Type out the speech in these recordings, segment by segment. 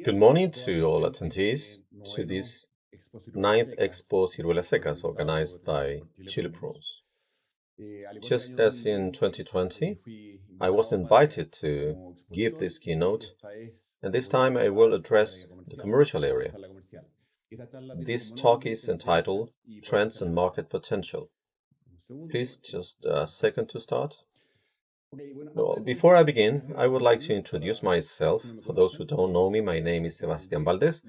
Good morning to all attendees to this ninth Expociruelas organized by Chileprunes. Just as in 2020, I was invited to give this keynote, and this time I will address the commercial area. This talk is entitled Trends and Market Potential. Please just a second to start. Well, before I begin, I would like to introduce myself. For those who don't know me, my name is Sebastián Valdés.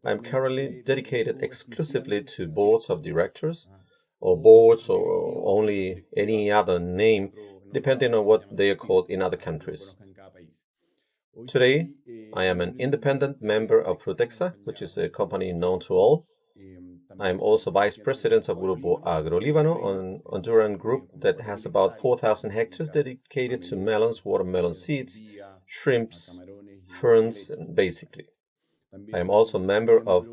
I'm currently dedicated exclusively to boards of directors, or boards, or only any other name, depending on what they are called in other countries. Today, I am an independent member of Frutexa, which is a company known to all. I am also vice president of Grupo Agrolíbano, an Honduran group that has about 4,000 hectares dedicated to melons, watermelon seeds, shrimps, ferns, and basically. I am also a member of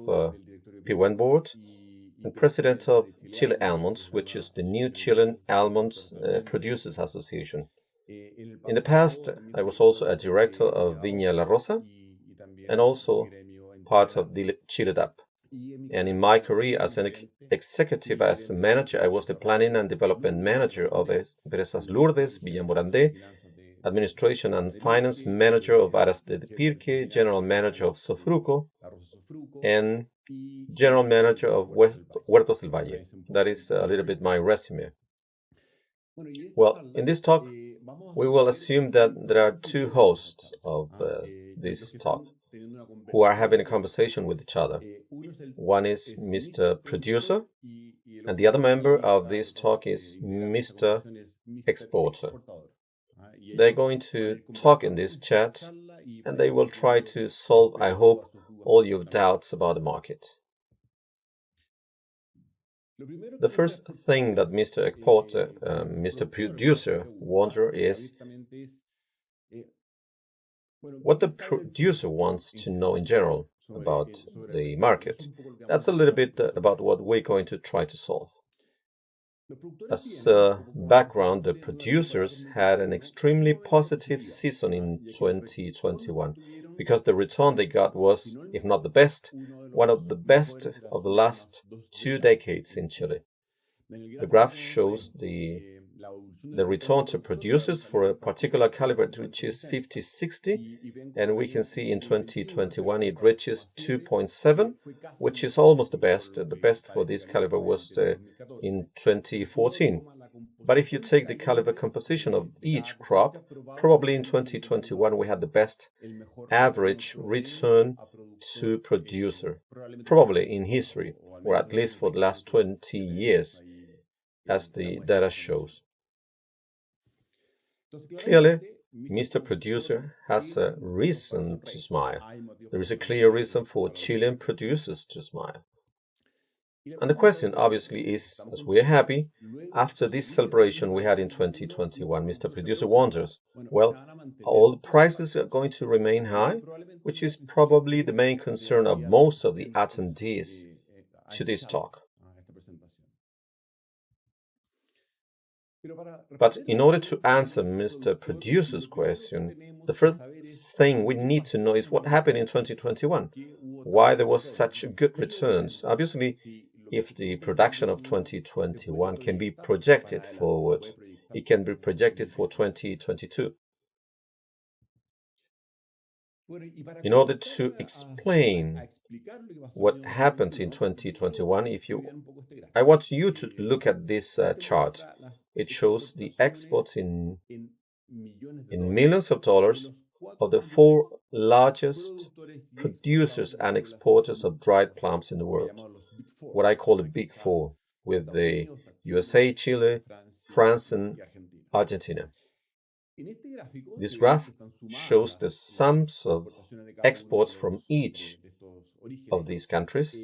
PWN board and president of Chile Almonds, which is the new Chilean Almonds Producers Association. In the past, I was also a director of Viña La Rosa and also part of the Chile DAP. And in my career as an executive, as a manager, I was the planning and development manager of Empresas Lourdes, Villamorandé, administration and finance manager of Aras de Pirque, general manager of Sofruco, and general manager of Huertos del Valle. That is a little bit my resume. Well, in this talk, we will assume that there are two hosts of this talk who are having a conversation with each other. One is Mr. Producer, and the other member of this talk is Mr. Exporter. They're going to talk in this chat, and they will try to solve, I hope, all your doubts about the market. The first thing that Mr. Exporter, Mr. Producer wonder is what the producer wants to know in general about the market. That's a little bit about what we're going to try to solve. As background, the producers had an extremely positive season in 2021 because the return they got was, if not the best, one of the best of the last 2 decades in Chile. The graph shows the return to producers for a particular caliber, which is 50-60, and we can see in 2021 it reaches 2.7, which is almost the best. The best for this caliber was in 2014. But if you take the caliber composition of each crop, probably in 2021 we had the best average return to producer, probably in history, or at least for the last 20 years, as the data shows. Clearly, Mr. Producer has a reason to smile. There is a clear reason for Chilean producers to smile. And the question, obviously, is, as we are happy, after this celebration we had in 2021, Mr. Producer wonders, well, all the prices are going to remain high, which is probably the main concern of most of the attendees to this talk. But in order to answer Mr. Producer's question, the first thing we need to know is what happened in 2021, why there was such good returns. Obviously, if the production of 2021 can be projected forward, it can be projected for 2022. In order to explain what happened in 2021, I want you to look at this chart. It shows the exports in millions of dollars of the 4 largest producers and exporters of dried plums in the world, what I call the Big Four, with the USA, Chile, France, and Argentina. This graph shows the sums of exports from each of these countries,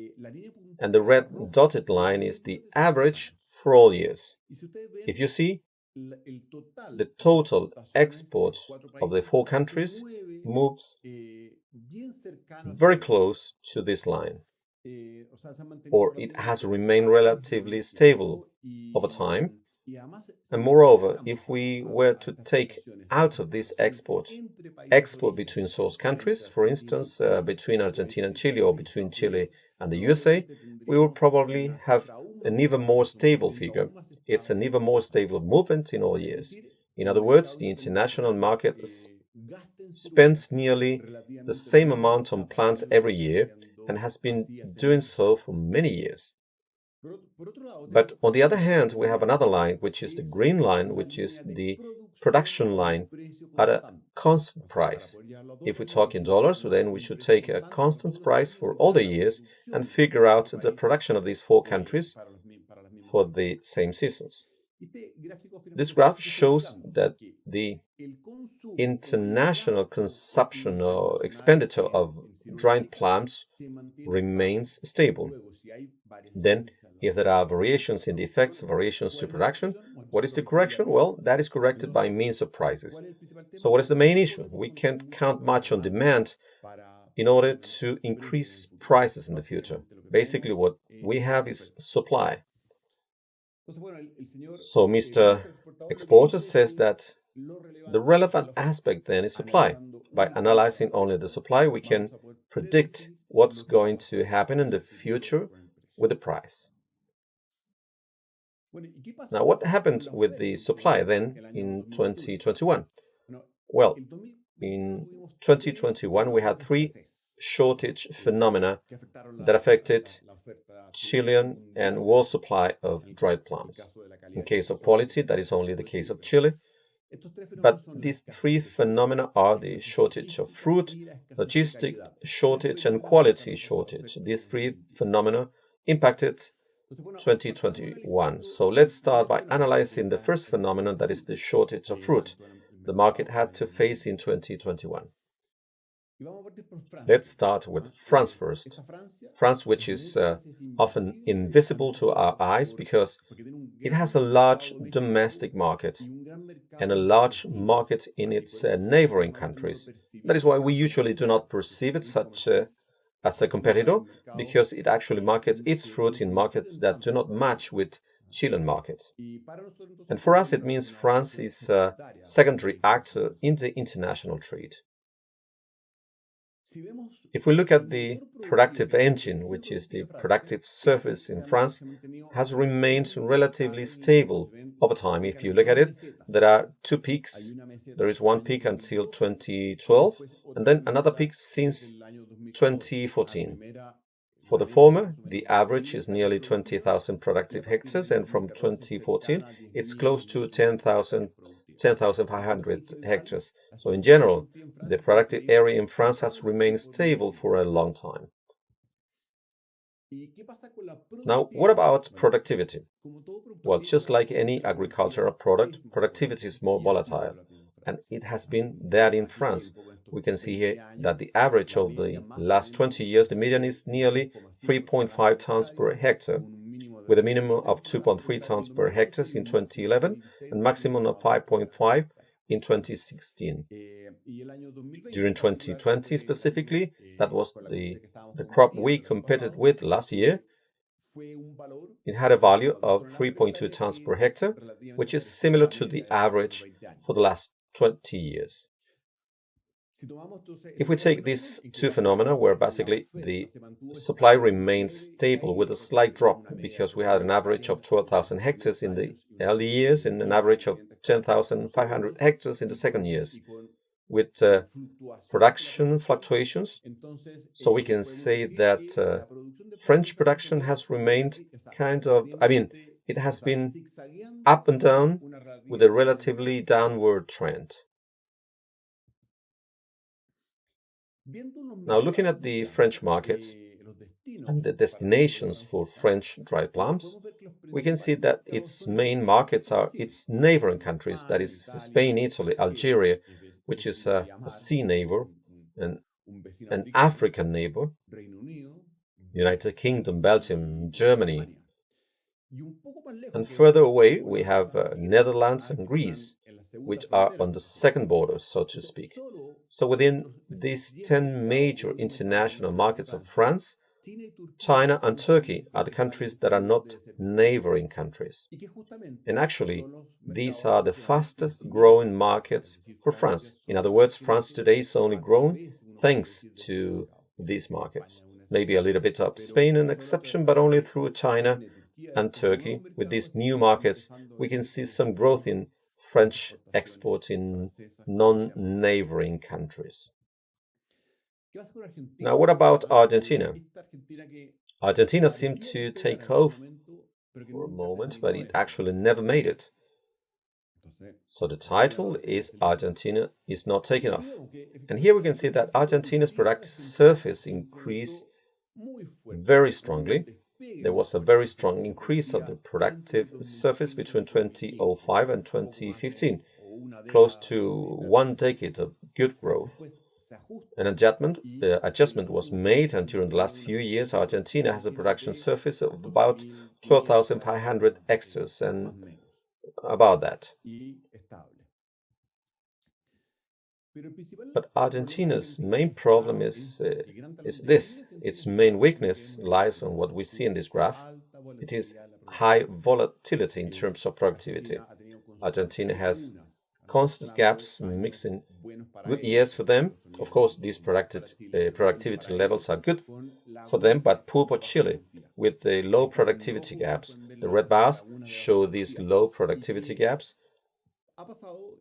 and the red dotted line is the average for all years. If you see, the total exports of the 4 countries moves very close to this line, or it has remained relatively stable over time, And moreover, if we were to take out of this export between source countries, for instance, between Argentina and Chile or between Chile and the USA, we would probably have an even more stable figure. It's an even more stable movement in all years. In other words, the international market spends nearly the same amount on plants every year and has been doing so for many years. But on the other hand, we have another line, which is the green line, which is the production line at a constant price. If we talk in dollars, then we should take a constant price for all the years and figure out the production of these four countries for the same seasons. This graph shows that the international consumption or expenditure of dried plums remains stable. Then, if there are variations in the effects, variations to production, what is the correction? Well, that is corrected by means of prices. So what is the main issue? We can't count much on demand in order to increase prices in the future. Basically, what we have is supply. So Mr. Exporter says that the relevant aspect then is supply. By analyzing only the supply, we can predict what's going to happen in the future with the price. Now, what happened with the supply then in 2021? Well, in 2021, we had three shortage phenomena that affected Chilean and world supply of dried plums. In case of quality, that is only the case of Chile. But these three phenomena are the shortage of fruit, logistic shortage, and quality shortage. These three phenomena impacted 2021. So let's start by analyzing the first phenomenon, that is the shortage of fruit the market had to face in 2021. Let's start with France first. France, which is often invisible to our eyes because it has a large domestic market and a large market in its neighboring countries. That is why we usually do not perceive it as a competitor, because it actually markets its fruit in markets that do not match with Chilean markets. And for us, it means France is a secondary actor in the international trade. If we look at the productive engine, which is the productive surface in France, has remained relatively stable over time. If you look at it, there are two peaks. There is one peak until 2012, and then another peak since 2014. For the former, the average is nearly 20,000 productive hectares, and from 2014, it's close to 10,500 hectares. So in general, the productive area in France has remained stable for a long time. Now, what about productivity? Well, just like any agricultural product, productivity is more volatile, and it has been that in France. We can see here that the average of the last 20 years, the median is nearly 3.5 tons per hectare, with a minimum of 2.3 tons per hectare in 2011 and maximum of 5.5 in 2016. During 2020 specifically, that was the crop we competed with last year. It had a value of 3.2 tons per hectare, which is similar to the average for the last 20 years. If we take these two phenomena, where basically the supply remains stable with a slight drop because we had an average of 12,000 hectares in the early years and an average of 10,500 hectares in the second years, with production fluctuations, so we can say that French production has remained it has been up and down with a relatively downward trend. Now, looking at the French markets and the destinations for French dried plums, we can see that its main markets are its neighboring countries, that is Spain, Italy, Algeria, which is a sea neighbor, and an African neighbor, United Kingdom, Belgium, Germany. And further away, we have Netherlands and Greece, which are on the second border, so to speak. So within these 10 major international markets of France, China and Turkey are the countries that are not neighboring countries. And actually, these are the fastest growing markets for France. In other words, France today is only growing thanks to these markets. Maybe a little bit of Spain an exception, but only through China and Turkey. With these new markets, we can see some growth in French exports in non-neighboring countries. Now, what about Argentina? Argentina seemed to take off for a moment, but it actually never made it. So the title is Argentina is not taking off. And here we can see that Argentina's productive surface increased very strongly. There was a very strong increase of the productive surface between 2005 and 2015, close to 1 decade of good growth. An adjustment was made, and during the last few years, Argentina has a production surface of about 12,500 hectares, and about that. But Argentina's main problem is this. Its main weakness lies on what we see in this graph. It is high volatility in terms of productivity. Argentina has constant gaps mixing good years for them. Of course, these productivity levels are good for them, but poor for Chile with the low productivity gaps. The red bars show these low productivity gaps.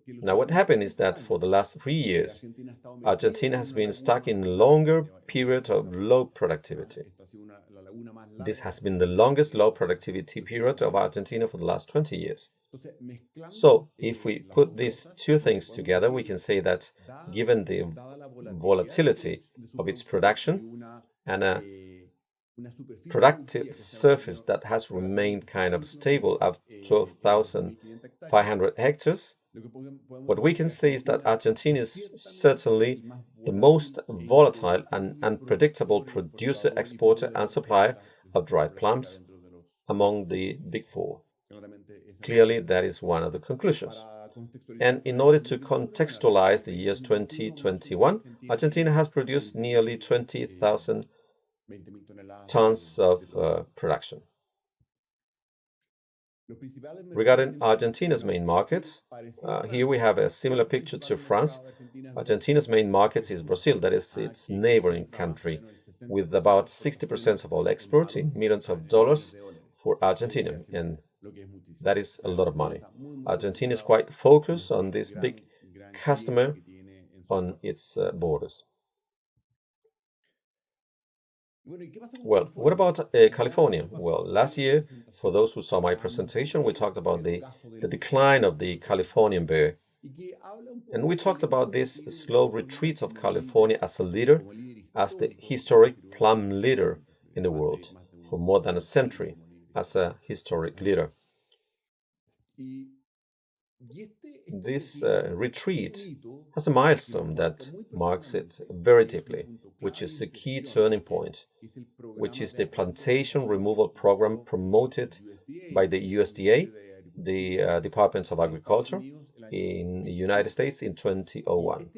Now, what happened is that for the last 3 years, Argentina has been stuck in a longer period of low productivity. This has been the longest low productivity period of Argentina for the last 20 years. So, if we put these two things together, we can say that given the volatility of its production and a productive surface that has remained kind of stable at 12,500 hectares, what we can say is that Argentina is certainly the most volatile and unpredictable producer, exporter, and supplier of dried plums among the Big Four. Clearly, that is one of the conclusions. And in order to contextualize the years 2021, Argentina has produced nearly 20,000 tons of production. Regarding Argentina's main markets, here we have a similar picture to France. Argentina's main market is Brazil, that is its neighboring country, with about 60% of all exports in millions of dollars for Argentina, and that is a lot of money. Argentina is quite focused on this big customer on its borders. Well, what about California? Well, last year, for those who saw my presentation, we talked about the decline of the Californian bear. And we talked about this slow retreat of California as a leader, as the historic plum leader in the world, for more than a century, as a historic leader. This retreat has a milestone that marks it very deeply, which is the key turning point, which is the plantation removal program promoted by the USDA, the Department of Agriculture, in the United States in 2001.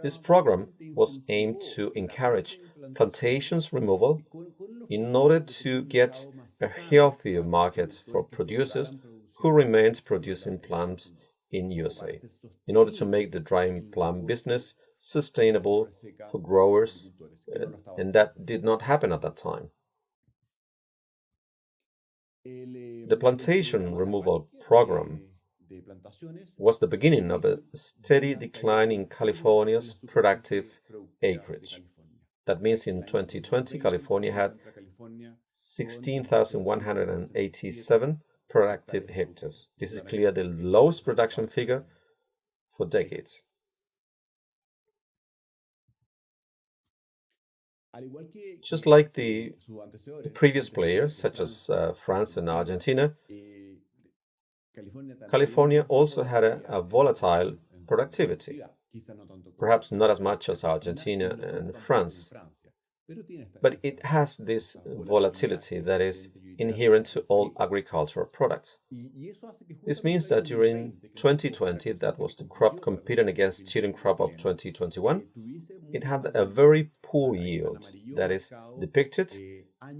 This program was aimed to encourage plantations removal in order to get a healthier market for producers who remained producing plums in USA, in order to make the drying plum business sustainable for growers, and that did not happen at that time. The plantation removal program was the beginning of a steady decline in California's productive acreage. That means in 2020, California had 16,187 productive hectares. This is clearly the lowest production figure for decades. Just like the previous players, such as France and Argentina, California also had a volatile productivity. Perhaps not as much as Argentina and France, but it has this volatility that is inherent to all agricultural products. This means that during 2020, that was the crop competing against cheating crop of 2021, it had a very poor yield, that is depicted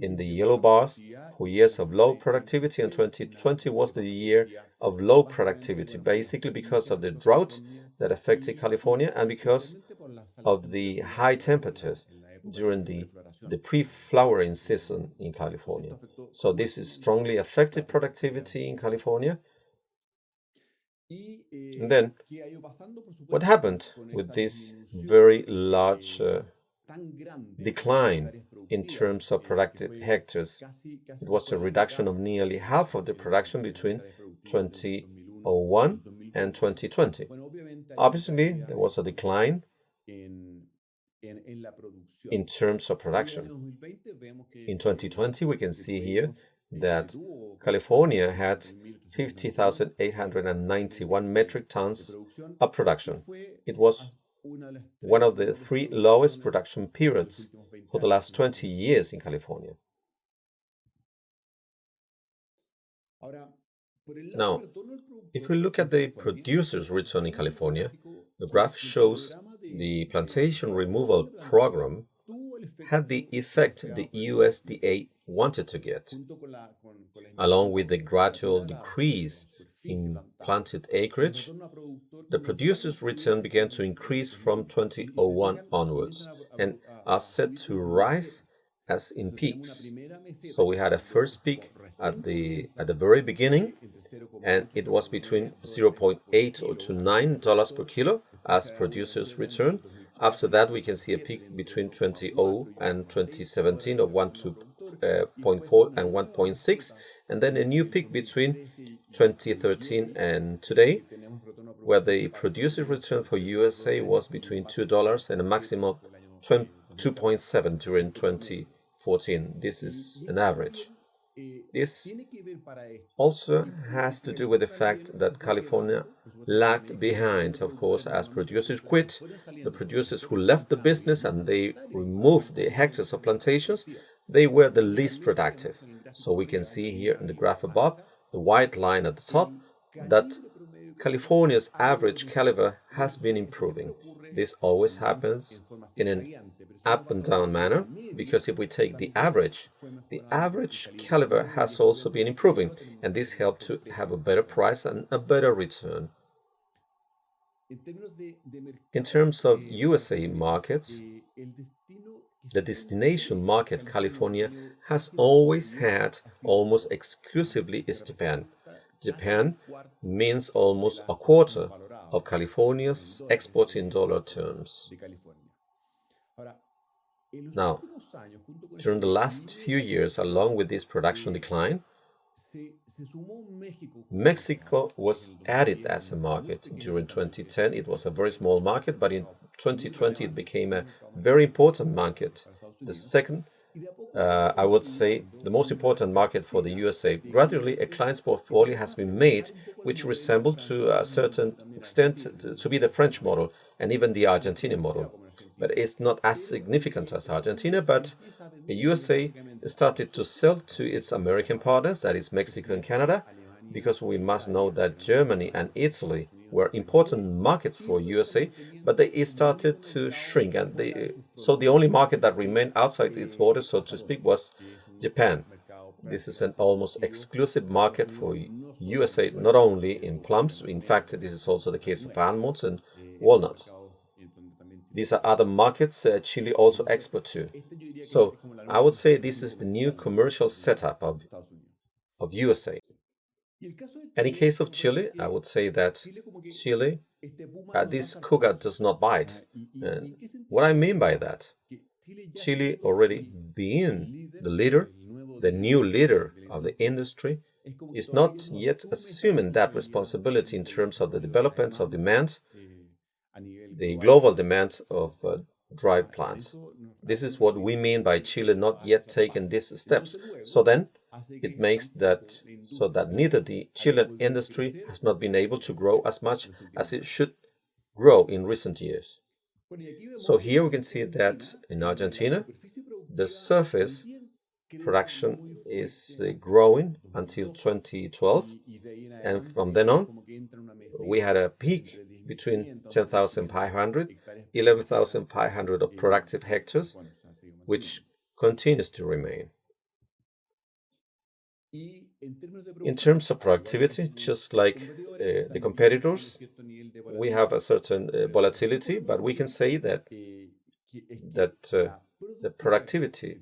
in the yellow bars for years of low productivity, and 2020 was the year of low productivity, basically because of the drought that affected California and because of the high temperatures during the pre-flowering season in California. So this is strongly affected productivity in California. And then what happened with this very large decline in terms of productive hectares? It was a reduction of nearly half of the production between 2001 and 2020. Obviously, there was a decline in terms of production. In 2020, we can see here that California had 50,891 metric tons of production. It was one of the three lowest production periods for the last 20 years in California. Now, if we look at the producer's return in California, the graph shows the plantation removal program had the effect the USDA wanted to get, along with the gradual decrease in planted acreage. The producer's return began to increase from 2001 onwards and are set to rise as in peaks. So we had a first peak at the very beginning, and it was between 0.8 or to $9 per kilo as producers return. After that, we can see a peak between 2000 and 2017 of 1.4 and 1.6, and then a new peak between 2013 and today, where the producer's return for USA was between $2 and a maximum of 2.7 during 2014. This is an average. This also has to do with the fact that California lagged behind, of course, as producers quit. The producers who left the business and they removed the hectares of plantations, they were the least productive. So we can see here in the graph above, the white line at the top, that California's average caliber has been improving. This always happens in an up and down manner, because if we take the average caliber has also been improving, and this helped to have a better price and a better return. In terms of USA markets, the destination market California has always had almost exclusively is Japan. Japan means almost a quarter of California's exports in dollar terms. Now, during the last few years, along with this production decline, Mexico was added as a market. During 2010, it was a very small market, but in 2020, it became a very important market. The second, I would say, the most important market for the USA. Gradually, a client's portfolio has been made which resembled to a certain extent to be the French model and even the Argentinian model. But it's not as significant as Argentina, but the USA started to sell to its American partners, that is Mexico and Canada, because we must know that Germany and Italy were important markets for USA, but they started to shrink, and so the only market that remained outside its borders, so to speak, was Japan. This is an almost exclusive market for USA, not only in plums. In fact, this is also the case of almonds and walnuts. These are other markets Chile also exports to. So I would say this is the new commercial setup of USA. And in case of Chile, I would say that Chile, this cougar does not bite. And what I mean by that, Chile already being the leader, the new leader of the industry, is not yet assuming that responsibility in terms of the development of demand, the global demand of dried plants. This is what we mean by Chile not yet taking these steps. So then it makes that so that neither the Chilean industry has not been able to grow as much as it should grow in recent years. So here we can see that in Argentina, the surface production is growing until 2012, and from then on, we had a peak between 10,500 11,500 of productive hectares, which continues to remain. In terms of productivity, just like the competitors, we have a certain volatility, but we can say that the productivity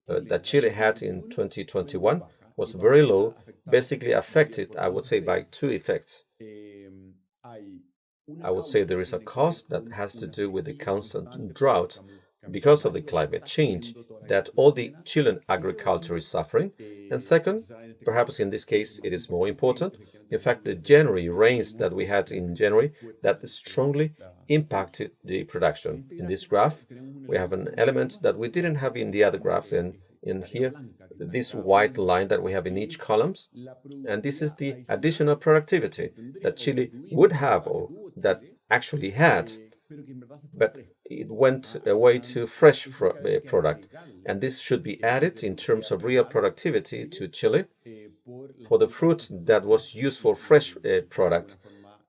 that Chile had in 2021 was very low, basically affected, I would say, by two effects. I would say there is a cause that has to do with the constant drought because of the climate change that all the Chilean agriculture is suffering. And second, perhaps in this case it is more important, in fact the January rains that we had in January that strongly impacted the production. In this graph we have an element that we didn't have in the other graphs, and in here this white line that we have in each column, and this is the additional productivity that Chile would have or that actually had, but it went away to fresh product, and this should be added in terms of real productivity to Chile for the fruit that was used for fresh product,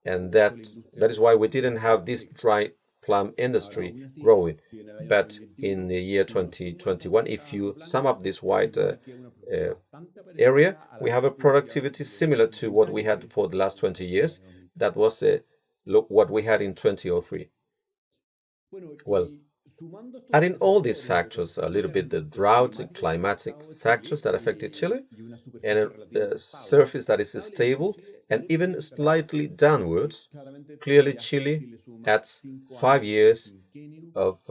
and that is why we didn't have this dry plum industry growing. But in the year 2021, if you sum up this white area, we have a productivity similar to what we had for the last 20 years. That was what we had in 2003. Well, adding all these factors, a little bit the drought and climatic factors that affected Chile, and a surface that is stable and even slightly downwards, clearly Chile has 5 years of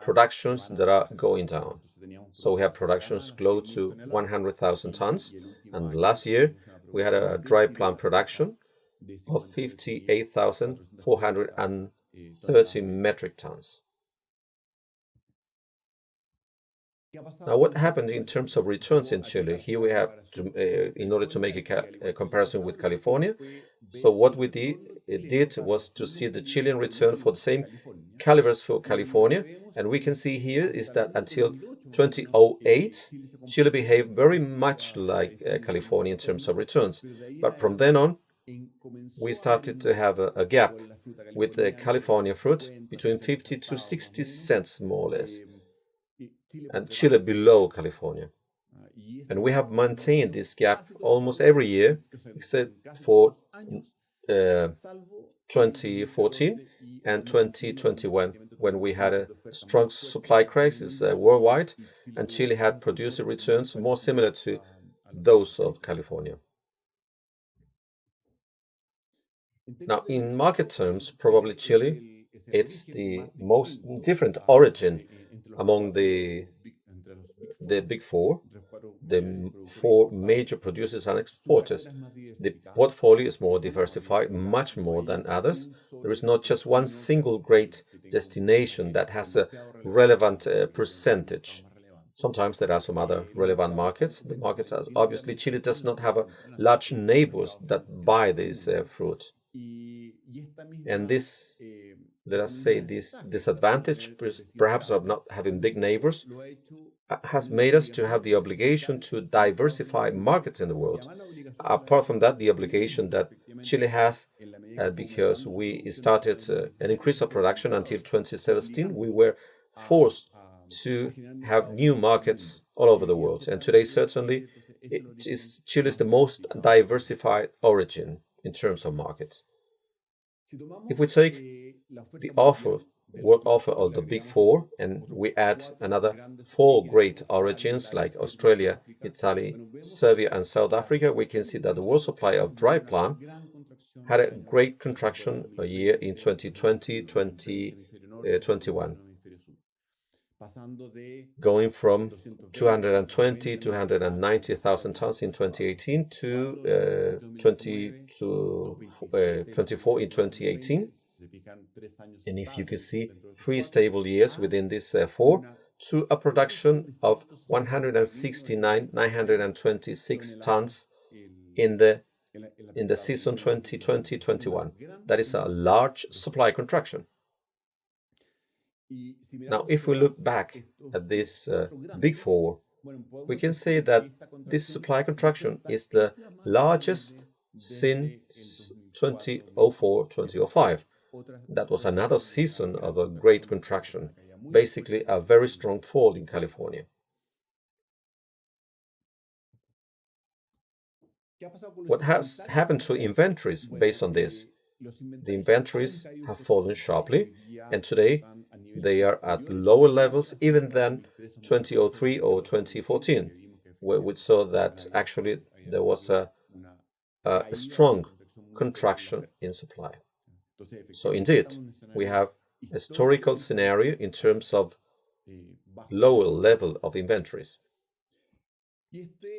productions that are going down. So we have productions close to 100,000 tons, and last year we had a dry plum production of 58,430 metric tons. Now, what happened in terms of returns in Chile? Here we have to, in order to make a comparison with California. So what we did was to see the Chilean return for the same calibers for California, and we can see here is that until 2008, Chile behaved very much like California in terms of returns, but from then on, we started to have a gap with the California fruit between 50 to 60 cents more or less, and Chile below California. And we have maintained this gap almost every year, except for 2014 and 2021, when we had a strong supply crisis worldwide, and Chile had producer returns more similar to those of California. Now, in market terms, probably Chile, it's the most different origin among the big four, the four major producers and exporters. The portfolio is more diversified, much more than others. There is not just one single great destination that has a relevant percentage. Sometimes there are some other relevant markets. The markets, obviously, Chile does not have a large neighbors that buy this fruit. And this, let us say, this disadvantage, perhaps of not having big neighbors, has made us to have the obligation to diversify markets in the world. Apart from that, the obligation that Chile has, because we started an increase of production until 2017, we were forced to have new markets all over the world. And today, certainly, Chile is the most diversified origin in terms of markets. If we take the world offer of the big four, and we add another four great origins like Australia, Italy, Serbia, and South Africa, we can see that the world supply of dry plum had a great contraction a year in 2020-2021. Going from 220 to 290,000 tons in 2018 to 24 in 2018. And if you can see 3 stable years within this 4 to a production of 169,926 tons in the season 2020-21. That is a large supply contraction. Now, if we look back at this big four, we can say that this supply contraction is the largest since 2004-2005. that was another season of a great contraction, basically a very strong fall in California. What has happened to inventories based on this? The inventories have fallen sharply, and today they are at lower levels even than 2003 or 2014, where we saw that actually there was a strong contraction in supply. So indeed, we have a historical scenario in terms of lower level of inventories.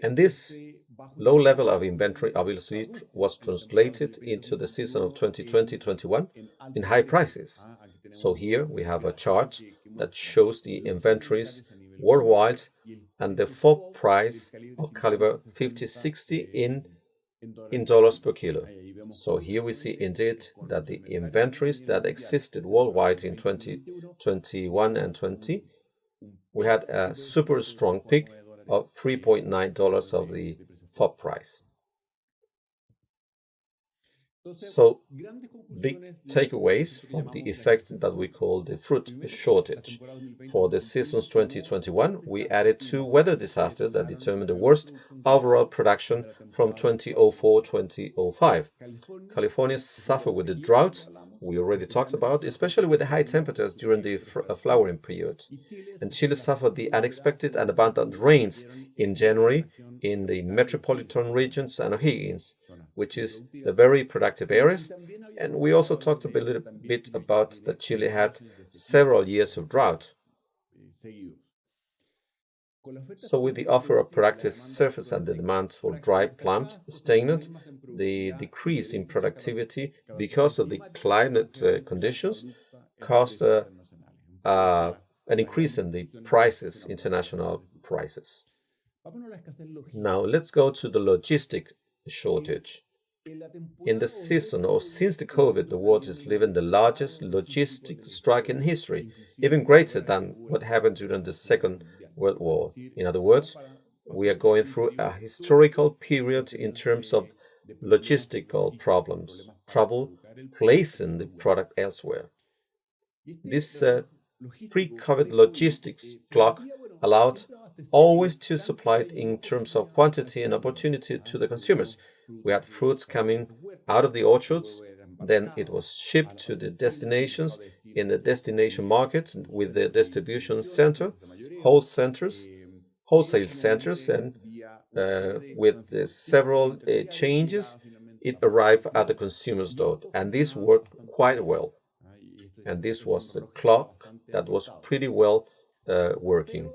And this low level of inventory obviously was translated into the season of 2020-21 in high prices. So here we have a chart that shows the inventories worldwide and the FOB price of caliber 50-60 in dollars per kilo. So here we see indeed that the inventories that existed worldwide in 2021 and 20, we had a super strong peak of $3.9 of the FOB price. So, big takeaways from the effect that we call the fruit shortage. For the seasons 2021, we added 2 weather disasters that determined the worst overall production from 2004-2005. California suffered with the drought we already talked about, especially with the high temperatures during the flowering period. And Chile suffered the unexpected and abundant rains in January in the metropolitan regions and O'Higgins, which is the very productive areas. And we also talked a little bit about that Chile had several years of drought. So with the offer of productive surface and the demand for dry plant stagnant, the decrease in productivity because of the climate conditions caused an increase in the prices, international prices. Now let's go to the logistic shortage. In the season or since the COVID, the world is living the largest logistic strike in history, even greater than what happened during the Second World War. In other words, we are going through a historical period in terms of logistical problems, travel, placing the product elsewhere. This pre-COVID logistics clock allowed always to supply it in terms of quantity and opportunity to the consumers. We had fruits coming out of the orchards, then it was shipped to the destinations in the destination markets with the distribution center, wholesale centers, and with several changes, it arrived at the consumer's door, and this worked quite well. And this was a clock that was pretty well working.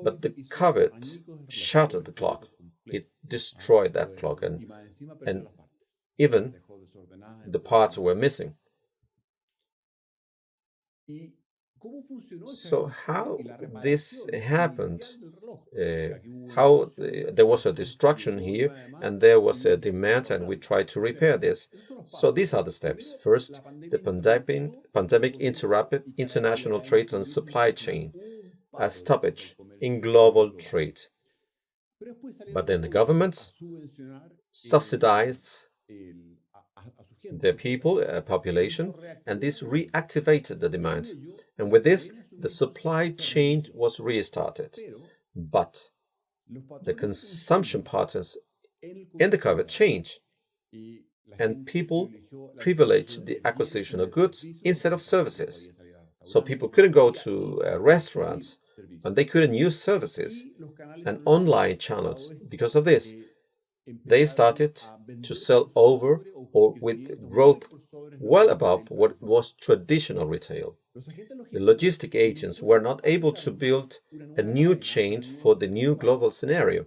But the COVID shattered the clock. It destroyed that clock, and even the parts were missing. So how this happened, how there was a destruction here and there was a demand and we tried to repair this. So these are the steps. First, the pandemic interrupted international trade and supply chain, a stoppage in global trade. But then the government subsidized the people, population, and this reactivated the demand. And with this, the supply chain was restarted. But the consumption patterns in the COVID changed, and people privileged the acquisition of goods instead of services. So people couldn't go to restaurants, and they couldn't use services and online channels. Because of this, they started to sell over or with growth well above what was traditional retail. The logistic agents were not able to build a new chain for the new global scenario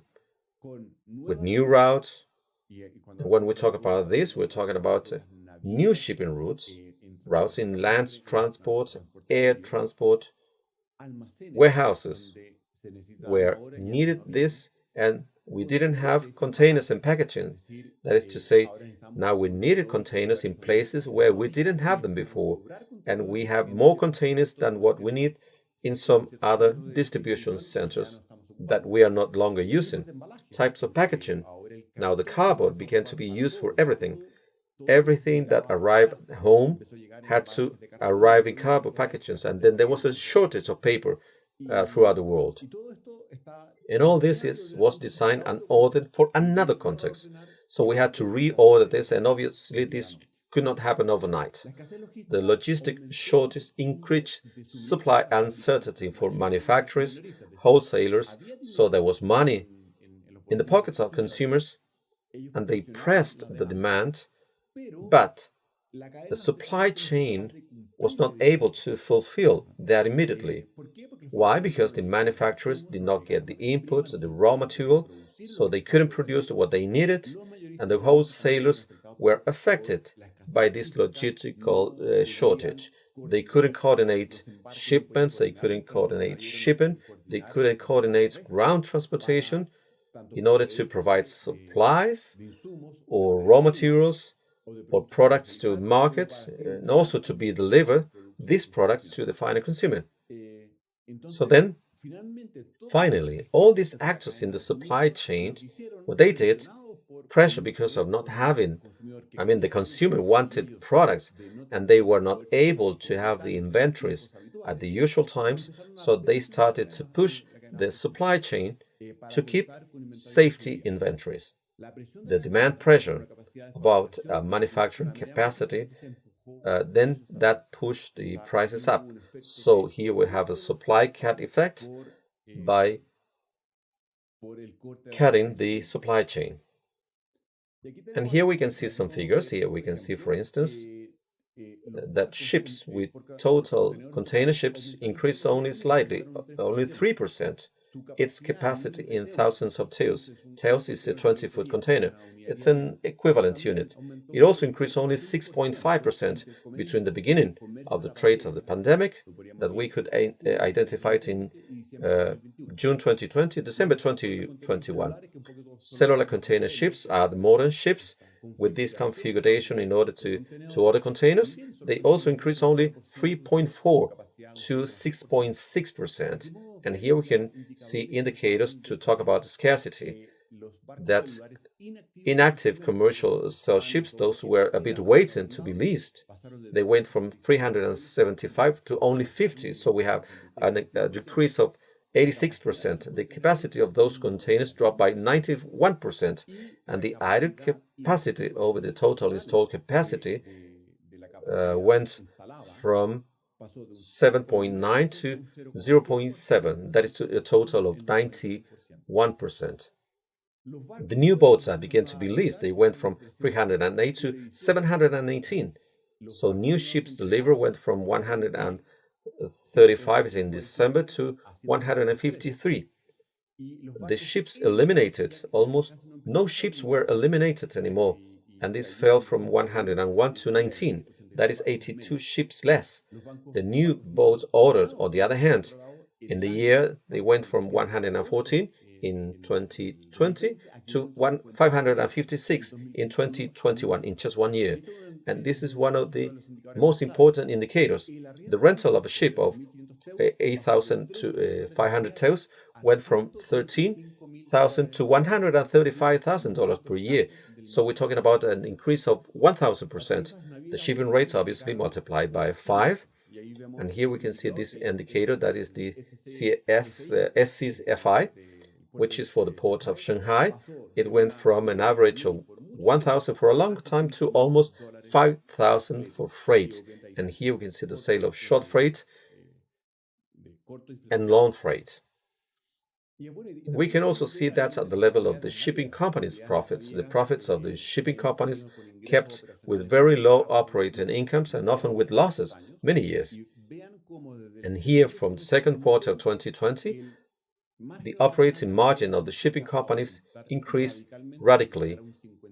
with new routes. And when we talk about this, we're talking about new shipping routes in land transport, air transport, warehouses where needed this, and we didn't have containers and packaging. That is to say, now we needed containers in places where we didn't have them before, and we have more containers than what we need in some other distribution centers that we are not longer using. Types of packaging. Now the cardboard began to be used for everything. everything that arrived home had to arrive in cardboard packages, and then there was a shortage of paper throughout the world. And all this was designed and ordered for another context. So we had to reorder this, and obviously this could not happen overnight. The logistic shortage increased supply uncertainty for manufacturers, wholesalers, so there was money in the pockets of consumers, and they pressed the demand, but the supply chain was not able to fulfill that immediately. Why? Because the manufacturers did not get the inputs, the raw material, so they couldn't produce what they needed, and the wholesalers were affected by this logistical shortage. They couldn't coordinate shipments, they couldn't coordinate shipping, they couldn't coordinate ground transportation in order to provide supplies or raw materials or products to market, and also to be delivered these products to the final consumer. So then, finally, all these actors in the supply chain, what they did, pressure because of not having, the consumer wanted products and they were not able to have the inventories at the usual times, so they started to push the supply chain to keep safety inventories. The demand pressure about manufacturing capacity, then that pushed the prices up. So here we have a supply cut effect by cutting the supply chain. And here we can see some figures. Here we can see, for instance, that ships with total container ships increased only slightly, only 3%. Its capacity in thousands of TEUs. TEUs is a 20-foot container. It's an equivalent unit. It also increased only 6.5% between the beginning of the trade of the pandemic that we could identify it in June 2020, December 2021. Cellular container ships are the modern ships with this configuration in order to order containers. They also increase only 3.4 to 6.6%. And here we can see indicators to talk about the scarcity, that inactive commercial cell ships, those who were a bit waiting to be leased, they went from 375 to only 50. So we have a decrease of 86%. The capacity of those containers dropped by 91%, and the idle capacity over the total installed capacity went from 7.9 to 0.7. That is a total of 91%. The new boats that began to be leased, they went from 308 to 718. So new ships delivered went from 135 in December to 153. The ships eliminated, almost no ships were eliminated anymore, and this fell from 101 to 19. That is 82 ships less. The new boats ordered, on the other hand, in the year, they went from 114 in 2020 to 556 in 2021, in just 1 year. And this is one of the most important indicators. The rental of a ship of 8,000 to 500 TEUs went from $13,000 to $135,000 per year. So we're talking about an increase of 1,000%. The shipping rates obviously multiplied by 5. And here we can see this indicator, that is the SCFI, which is for the port of Shanghai. It went from an average of 1,000 for a long time to almost 5,000 for freight. And here we can see the sale of short freight and long freight. We can also see that at the level of the shipping companies' profits. The profits of the shipping companies kept with very low operating incomes and often with losses many years. And here from the second quarter of 2020, the operating margin of the shipping companies increased radically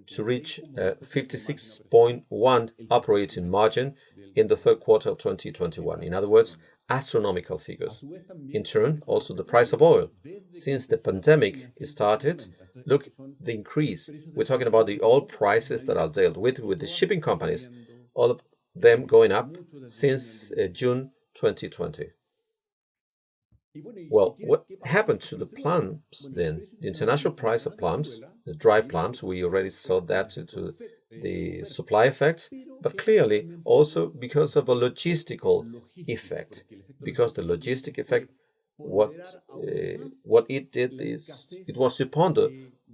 to reach 56.1 operating margin in the third quarter of 2021. In other words, astronomical figures. In turn, also the price of oil. Since the pandemic started, look, the increase. We're talking about the oil prices that are dealt with the shipping companies, all of them going up since June 2020. Well, what happened to the plums then? The international price of plums, the dry plums, we already saw that due to the supply effect, but clearly also because of a logistical effect. Because the logistic effect, what what it did is it was to ponder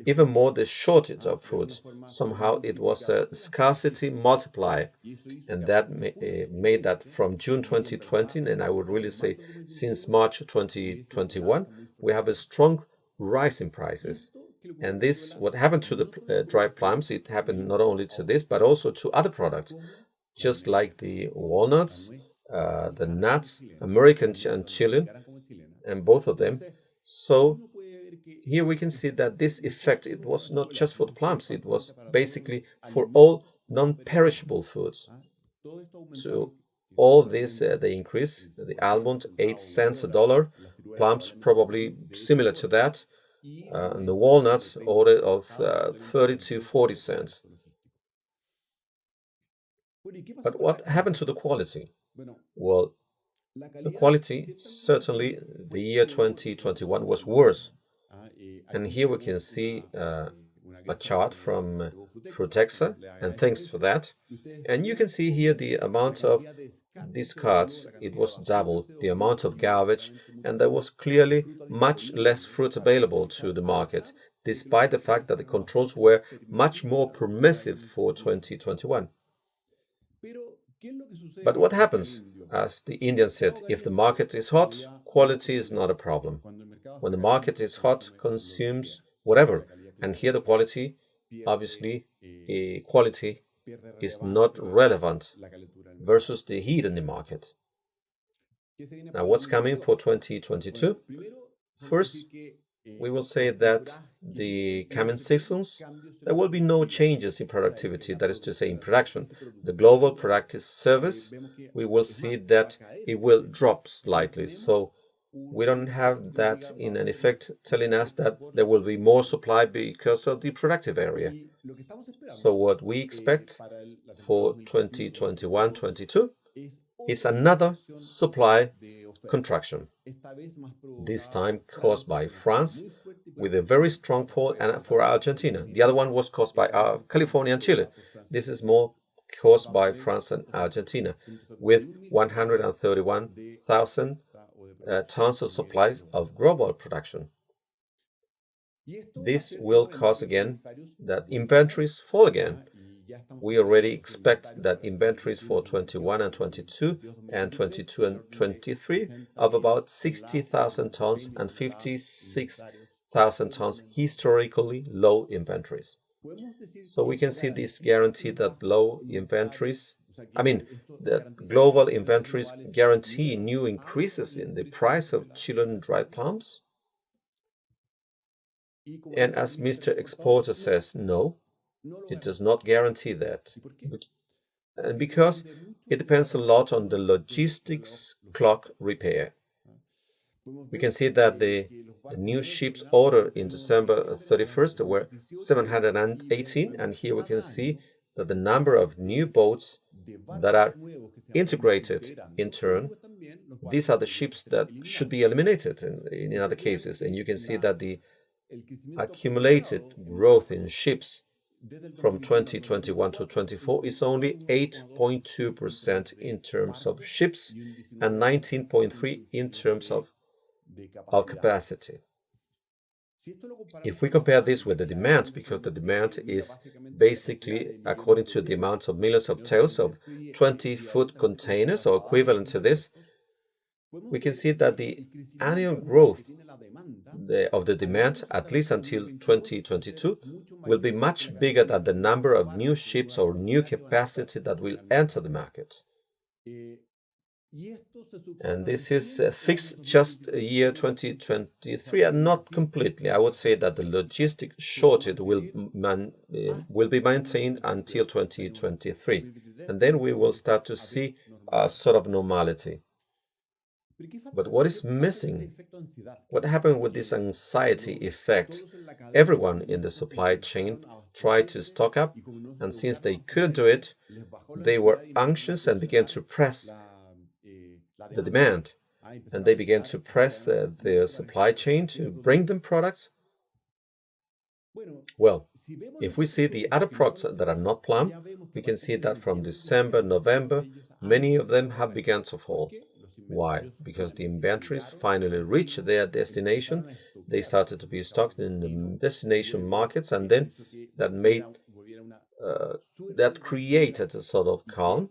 even more the shortage of fruit. Somehow it was a scarcity multiplier, and that made that from June 2020, and I would really say since March 2021, we have a strong rise in prices. And this, what happened to the dry plums, it happened not only to this, but also to other products, just like the walnuts, the nuts, American and Chilean, and both of them. So here we can see that this effect, it was not just for the plums, it was basically for all non-perishable foods. So all this, the increase, the almond, 8 cents a dollar, plums probably similar to that, and the walnuts order of 30 to 40 cents. But what happened to the quality? Well, the quality, certainly the year 2021 was worse. And here we can see a chart from Frutexa, and thanks for that. And you can see here the amount of discards, it was double the amount of garbage, and there was clearly much less fruit available to the market, despite the fact that the controls were much more permissive for 2021. But what happens? As the Indian said, if the market is hot, quality is not a problem. When the market is hot, consumes whatever. And here the quality, obviously, quality is not relevant versus the heat in the market. Now, what's coming for 2022? First, we will say that the coming seasons, there will be no changes in productivity, that is to say, in production. The global productive service, we will see that it will drop slightly. So we don't have that in an effect telling us that there will be more supply because of the productive area. So what we expect for 2021-22 is another supply contraction, this time caused by France with a very strong fall, and for Argentina. The other one was caused by California and Chile. This is more caused by France and Argentina, with 131,000 tons of supplies of global production. This will cause again that inventories fall again. We already expect that inventories for 21 and 22 and 22 and 23 of about 60,000 tons and 56,000 tons, historically low inventories. So we can see this guarantee that low inventories, the global inventories guarantee new increases in the price of Chilean dried plums. And as Mr. Exporter says, no, it does not guarantee that. And because it depends a lot on the logistics clock repair. We can see that the new ships ordered in December 31st were 718, and here we can see that the number of new boats that are integrated in turn, these are the ships that should be eliminated in other cases. And you can see that the accumulated growth in ships from 2021 to 24 is only 8.2% in terms of ships and 19.3% in terms of capacity. If we compare this with the demand, because the demand is basically according to the amount of millions of tails of 20-foot containers or equivalent to this, we can see that the annual growth of the demand, at least until 2022, will be much bigger than the number of new ships or new capacity that will enter the market. And this is fixed just year 2023 and not completely. I would say that the logistic shortage will be maintained until 2023. And then we will start to see a sort of normality. But what is missing? What happened with this anxiety effect? Everyone in the supply chain tried to stock up, and since they couldn't do it, they were anxious and began to press the demand. and they began to press their supply chain to bring them products. Well, if we see the other products that are not plum, we can see that from December, November, many of them have begun to fall. Why? Because the inventories finally reached their destination. They started to be stocked in the destination markets, and then that created a sort of calm,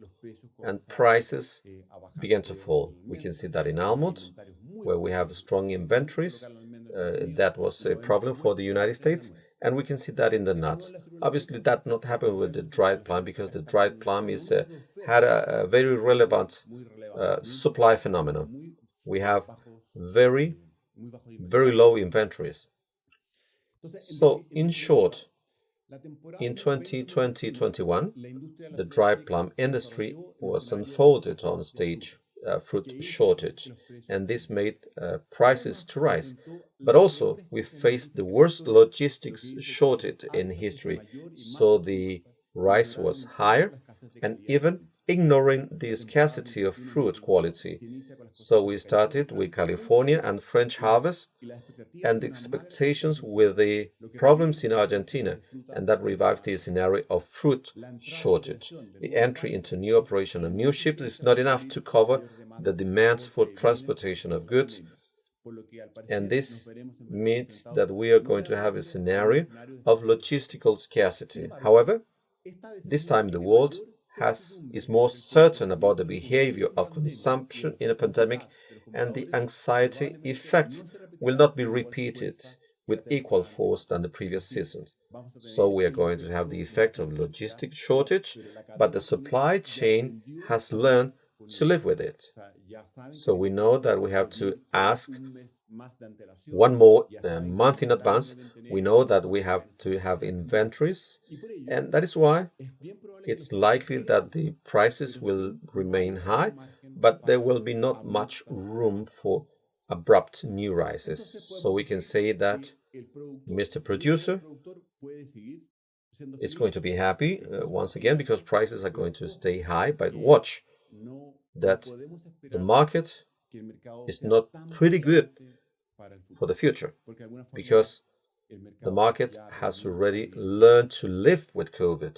and prices began to fall. We can see that in almonds, where we have strong inventories. That was a problem for the United States, and we can see that in the nuts. Obviously, that not happened with the dried plum, because the dried plum had a very relevant supply phenomenon. We have very, very low inventories. So, in short, in 2020-21, the dried plum industry was unfolded on stage, fruit shortage, and this made prices to rise. But also, we faced the worst logistics shortage in history, so the rise was higher, and even ignoring the scarcity of fruit quality. So we started with California and French harvest, and the expectations with the problems in Argentina, and that revived the scenario of fruit shortage. The entry into new operation of new ships is not enough to cover the demands for transportation of goods, and this means that we are going to have a scenario of logistical scarcity. However, this time the world is more certain about the behavior of consumption in a pandemic, and the anxiety effect will not be repeated with equal force than the previous seasons. So we are going to have the effect of logistic shortage, but the supply chain has learned to live with it. So we know that we have to ask one more month in advance. We know that we have to have inventories, and that is why it's likely that the prices will remain high, but there will be not much room for abrupt new rises. So we can say that Mr. Producer is going to be happy once again, because prices are going to stay high, but watch that the market is not pretty good for the future, because the market has already learned to live with COVID.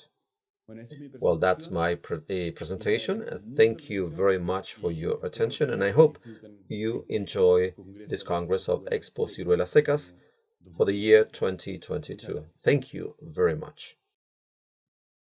Well, that's my presentation. Thank you very much for your attention, and I hope you enjoy this Congress of Expociruelas Secas for the year 2022. Thank you very much.